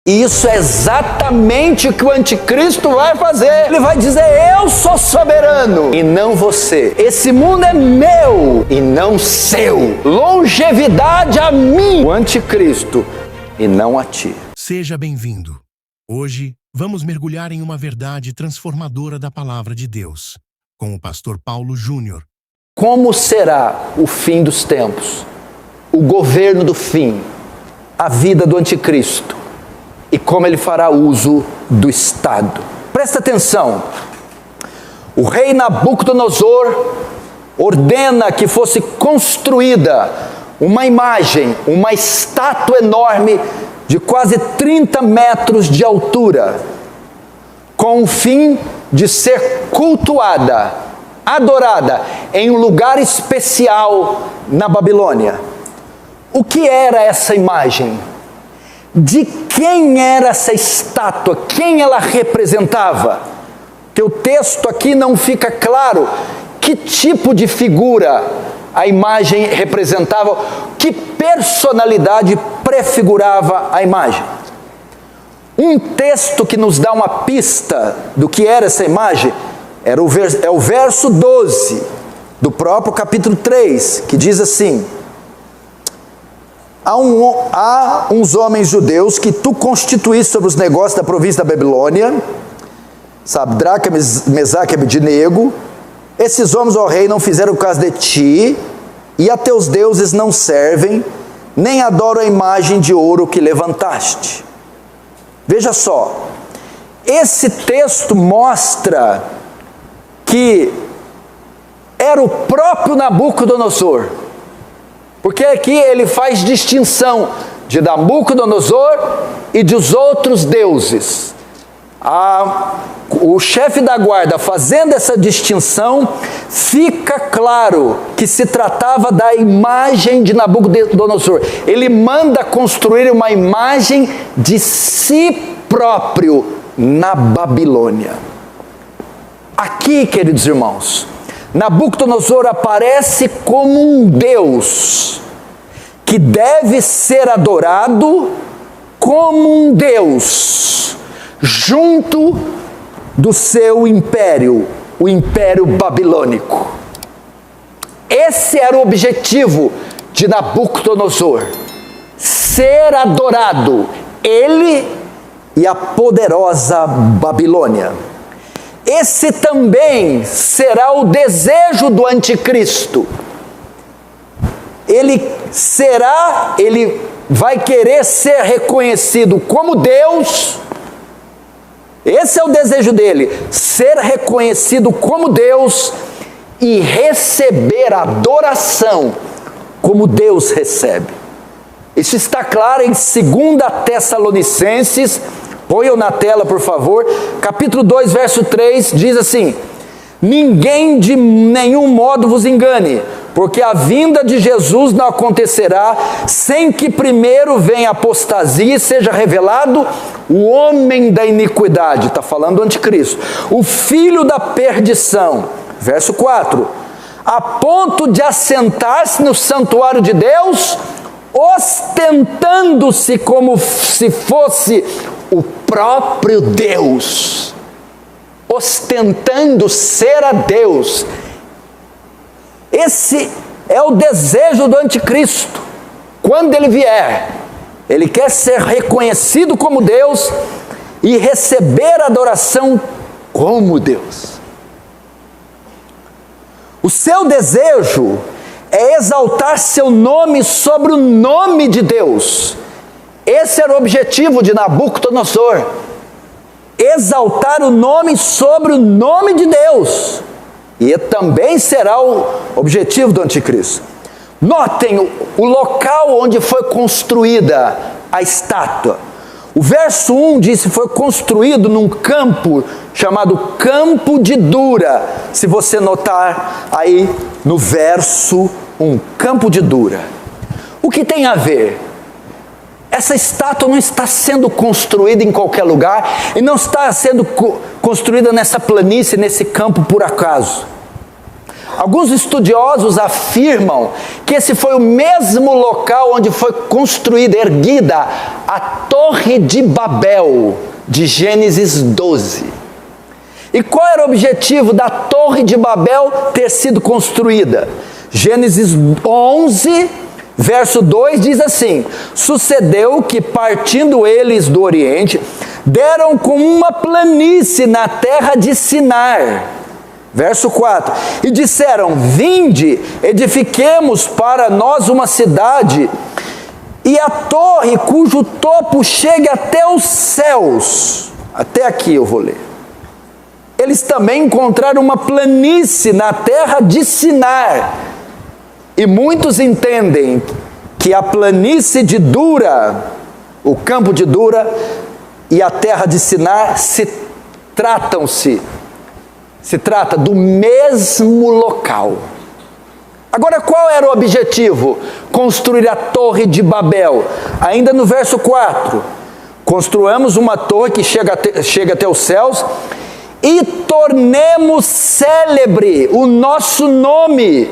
E isso é exatamente o que o anticristo vai fazer. Ele vai dizer: eu sou soberano e não você. Esse mundo é meu e não seu. Longevidade a mim, o anticristo, e não a ti. Seja bem-vindo. Hoje vamos mergulhar em uma verdade transformadora da palavra de Deus, com o pastor Paulo Júnior. Como será o fim dos tempos? O governo do fim, a vida do anticristo e como ele fará uso do Estado. Presta atenção, o rei Nabucodonosor ordena que fosse construída uma imagem, uma estátua enorme de quase 30 metros de altura, com o fim de ser cultuada, adorada em um lugar especial na Babilônia. O que era essa imagem? De quem era essa estátua? Quem ela representava? Que o texto aqui não fica claro que tipo de figura a imagem representava, que personalidade prefigurava a imagem. Um texto que nos dá uma pista do que era essa imagem é o verso 12 do próprio capítulo 3, que diz assim: Há uns homens judeus que tu constituíste sobre os negócios da província da Babilônia, Sadraque, Mesaque e Abednego. Esses homens, ó rei, não fizeram caso de ti, e a teus deuses não servem, nem adoram a imagem de ouro que levantaste. Veja só, esse texto mostra que era o próprio Nabucodonosor, porque aqui ele faz distinção de Nabucodonosor e dos outros deuses. O chefe da guarda, fazendo essa distinção, fica claro que se tratava da imagem de Nabucodonosor. Ele manda construir uma imagem de si próprio na Babilônia. Aqui, queridos irmãos, Nabucodonosor aparece como um Deus que deve ser adorado como um Deus junto do seu império, o Império Babilônico. Esse era o objetivo de Nabucodonosor: ser adorado, ele e a poderosa Babilônia. Esse também será o desejo do anticristo. Ele vai querer ser reconhecido como Deus. Esse é o desejo dele, ser reconhecido como Deus e receber adoração como Deus recebe. Isso está claro em 2 Tessalonicenses, ponham na tela por favor, capítulo 2, verso 3, diz assim: ninguém de nenhum modo vos engane, porque a vinda de Jesus não acontecerá sem que primeiro venha a apostasia e seja revelado o homem da iniquidade, está falando do anticristo, o filho da perdição, verso 4, a ponto de assentar-se no santuário de Deus, ostentando-se como se fosse o próprio Deus, ostentando ser a Deus. Esse é o desejo do anticristo. Quando ele vier, ele quer ser reconhecido como Deus e receber adoração como Deus. O seu desejo é exaltar seu nome sobre o nome de Deus. Esse era o objetivo de Nabucodonosor: exaltar o nome sobre o nome de Deus. E também será o objetivo do anticristo. Notem o local onde foi construída a estátua. O verso 1 diz que foi construído num campo chamado Campo de Dura. Se você notar aí no verso 1, Campo de Dura. O que tem a ver? Essa estátua não está sendo construída em qualquer lugar e não está sendo construída nessa planície, nesse campo por acaso. Alguns estudiosos afirmam que esse foi o mesmo local onde foi construída, erguida, a Torre de Babel, de Gênesis 12. E qual era o objetivo da Torre de Babel ter sido construída? Gênesis 11, verso 2 diz assim: sucedeu que, partindo eles do Oriente, deram com uma planície na terra de Sinar. Verso 4: e disseram: vinde, edifiquemos para nós uma cidade, e a torre cujo topo chegue até os céus. Até aqui eu vou ler. Eles também encontraram uma planície na terra de Sinar. E muitos entendem que a planície de Dura, o campo de Dura, e a terra de Sinar se trata do mesmo local. Agora, qual era o objetivo? Construir a Torre de Babel. Ainda no verso 4: construamos uma torre que chega até os céus, e tornemos célebre o nosso nome,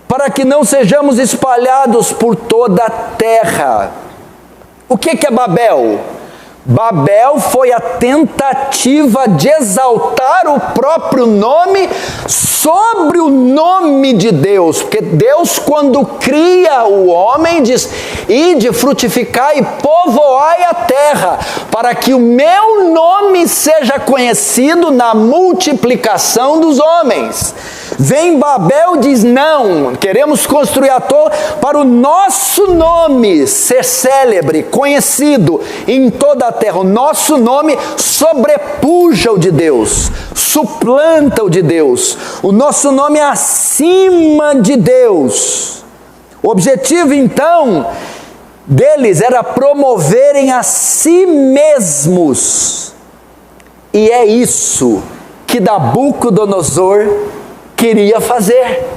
para que não sejamos espalhados por toda a terra. O que é Babel? Babel foi a tentativa de exaltar o próprio nome sobre o nome de Deus, porque Deus, quando cria o homem, diz: ide, frutificai e povoai a terra, para que o meu nome seja conhecido na multiplicação dos homens. Vem Babel, diz: não, queremos construir a torre para o nosso nome ser célebre, conhecido em toda a terra. O nosso nome sobrepuja o de Deus, suplanta o de Deus. O nosso nome é acima de Deus. O objetivo, então, deles era promoverem a si mesmos. E é isso que Nabucodonosor queria fazer.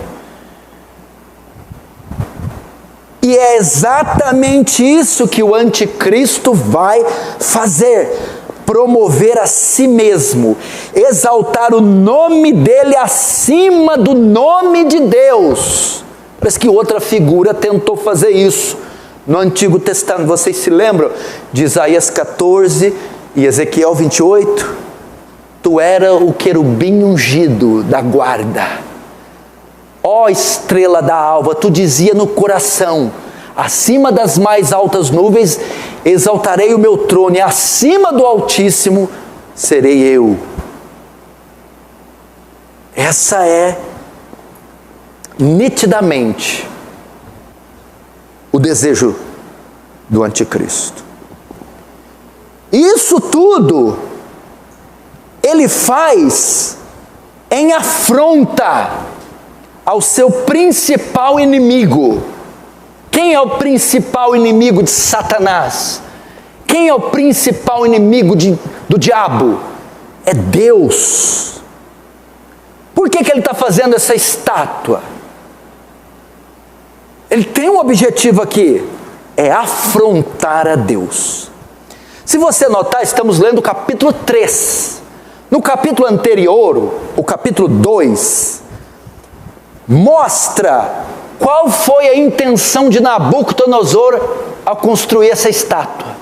E é exatamente isso que o anticristo vai fazer: promover a si mesmo, exaltar o nome dele acima do nome de Deus. Parece que outra figura tentou fazer isso no Antigo Testamento. Vocês se lembram de Isaías 14 e Ezequiel 28? Tu era o querubim ungido da guarda. Ó estrela da alva, tu dizia no coração: acima das mais altas nuvens exaltarei o meu trono, e acima do Altíssimo serei eu. Essa é nitidamente o desejo do anticristo. Isso tudo ele faz em afronta ao seu principal inimigo. Quem é o principal inimigo de Satanás? Quem é o principal inimigo do diabo? É Deus. Por que ele está fazendo essa estátua? Ele tem um objetivo aqui: é afrontar a Deus. Se você notar, estamos lendo o capítulo 3. No capítulo anterior, o capítulo 2, mostra qual foi a intenção de Nabucodonosor ao construir essa estátua.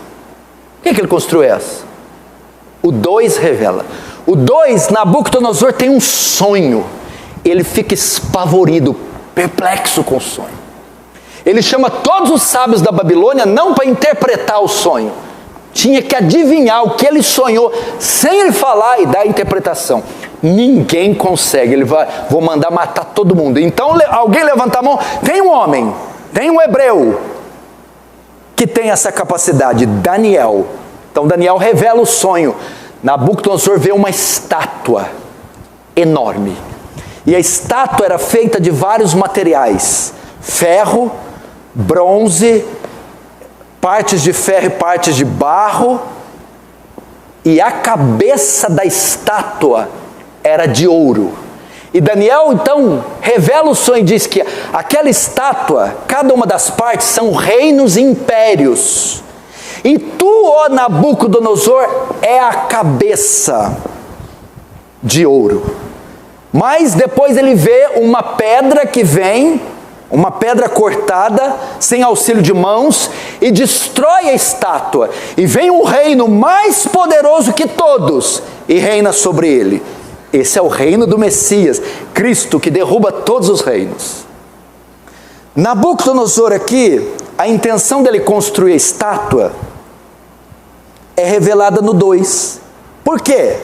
Por que ele construiu essa? O 2 revela. O 2, Nabucodonosor tem um sonho. Ele fica espavorido, perplexo com o sonho. Ele chama todos os sábios da Babilônia, não para interpretar o sonho. Tinha que adivinhar o que ele sonhou, sem ele falar e dar a interpretação. Ninguém consegue. Ele vai: vou mandar matar todo mundo. Então alguém levanta a mão. Tem um homem, tem um hebreu que tem essa capacidade, Daniel. Então Daniel revela o sonho. Nabucodonosor vê uma estátua enorme. E a estátua era feita de vários materiais: ferro, bronze, partes de ferro e partes de barro, e a cabeça da estátua era de ouro. E Daniel então revela o sonho e diz que aquela estátua, cada uma das partes são reinos e impérios. E tu, ó Nabucodonosor, é a cabeça de ouro. Mas depois ele vê uma pedra que vem, uma pedra cortada, sem auxílio de mãos, e destrói a estátua. E vem um reino mais poderoso que todos, e reina sobre ele. Esse é o reino do Messias, Cristo, que derruba todos os reinos. Nabucodonosor aqui, a intenção dele construir a estátua é revelada no 2. Por quê?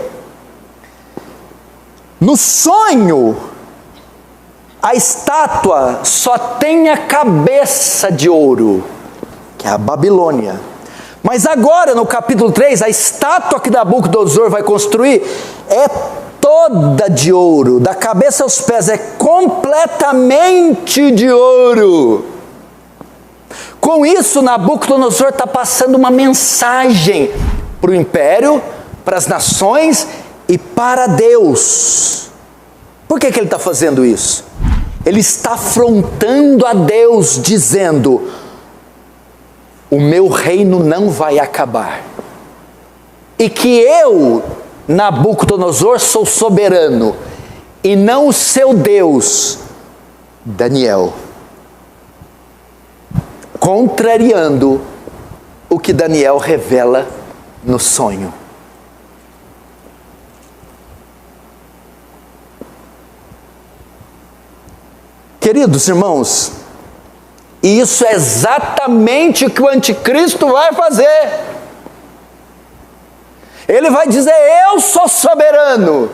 No sonho, a estátua só tem a cabeça de ouro, que é a Babilônia. Mas agora, no capítulo 3, a estátua que Nabucodonosor vai construir é toda de ouro, da cabeça aos pés, é completamente de ouro. Com isso, Nabucodonosor está passando uma mensagem para o império, para as nações e para Deus. Por que ele está fazendo isso? Ele está afrontando a Deus, dizendo: o meu reino não vai acabar, e que eu, Nabucodonosor, sou soberano, e não o seu Deus, Daniel. Contrariando o que Daniel revela no sonho. Queridos irmãos, isso é exatamente o que o anticristo vai fazer. Ele vai dizer: eu sou soberano,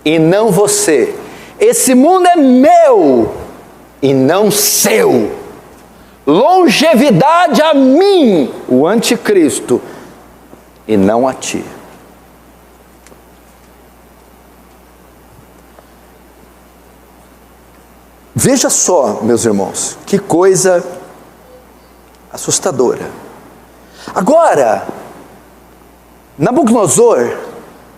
e não você. Esse mundo é meu, e não seu. Longevidade a mim, o anticristo, e não a ti. Veja só, meus irmãos, que coisa assustadora. Agora, Nabucodonosor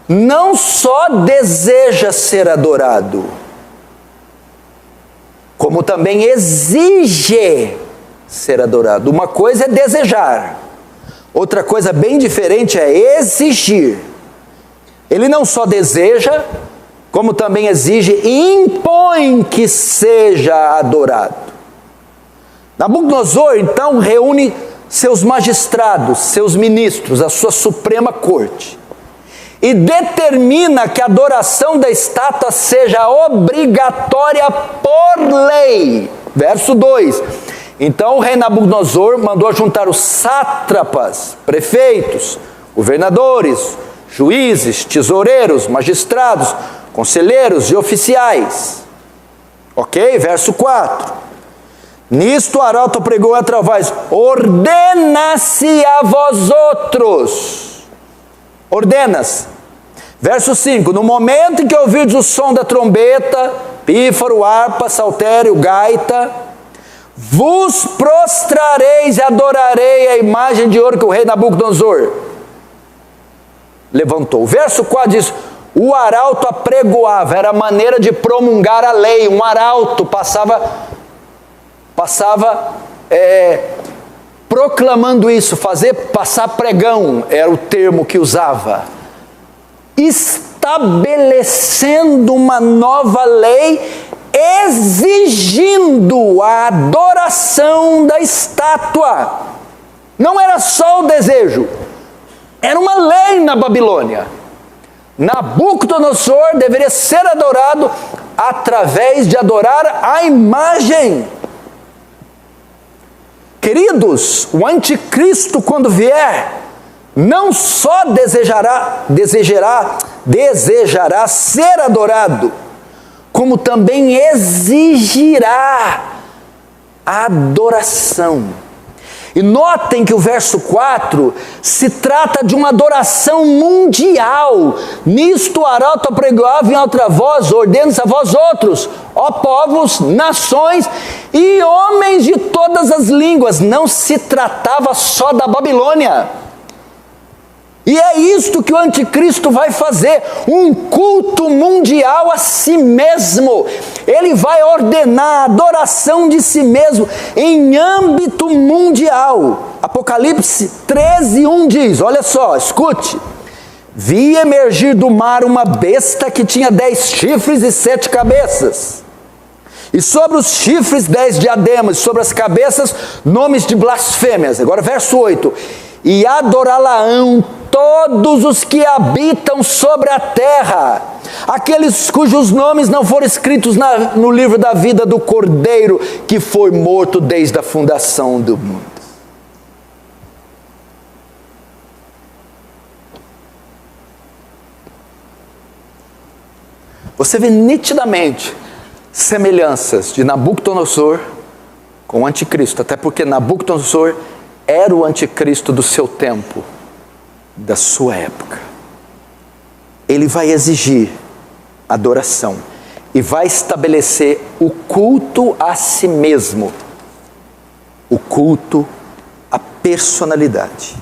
não só deseja ser adorado, como também exige ser adorado. Uma coisa é desejar, outra coisa bem diferente é exigir. Ele não só deseja, como também exige e impõe que seja adorado. Nabucodonosor então reúne seus magistrados, seus ministros, a sua suprema corte, e determina que a adoração da estátua seja obrigatória por lei. Verso 2: então o rei Nabucodonosor mandou juntar os sátrapas, prefeitos, governadores, juízes, tesoureiros, magistrados, conselheiros e oficiais. Ok? Verso 4: nisto o arauto pregou outra voz: ordena-se a vós outros. Ordena-se. Verso 5: no momento em que ouvirdes o som da trombeta, pífaro, harpa, saltério, gaita, vos prostrareis e adorarei a imagem de ouro que o rei Nabucodonosor levantou. Verso 4 diz: o arauto apregoava, era a maneira de promulgar a lei. Um arauto passava proclamando isso, passar pregão, era o termo que usava, estabelecendo uma nova lei, exigindo a adoração da estátua. Não era só o desejo, era uma lei na Babilônia. Nabucodonosor deveria ser adorado através de adorar a imagem. Queridos, o anticristo, quando vier, não só desejará ser adorado, como também exigirá a adoração. E notem que o verso 4 se trata de uma adoração mundial. Nisto o arauto apregoava em alta voz: ordena-se a vós outros, ó povos, nações e homens de todas as línguas. Não se tratava só da Babilônia. E é isto que o anticristo vai fazer, um culto mundial a si mesmo. Ele vai ordenar a adoração de si mesmo em âmbito mundial. Apocalipse 13:1 diz, olha só, escute: Vi emergir do mar uma besta que tinha 10 chifres e 7 cabeças. E sobre os chifres 10 diademas, sobre as cabeças nomes de blasfêmias. Agora verso 8. E adorá-la-ão todos os que habitam sobre a terra, aqueles cujos nomes não foram escritos no livro da vida do Cordeiro, que foi morto desde a fundação do mundo. Você vê nitidamente semelhanças de Nabucodonosor com o anticristo, até porque Nabucodonosor era o anticristo do seu tempo, da sua época. Ele vai exigir adoração e vai estabelecer o culto a si mesmo, o culto à personalidade.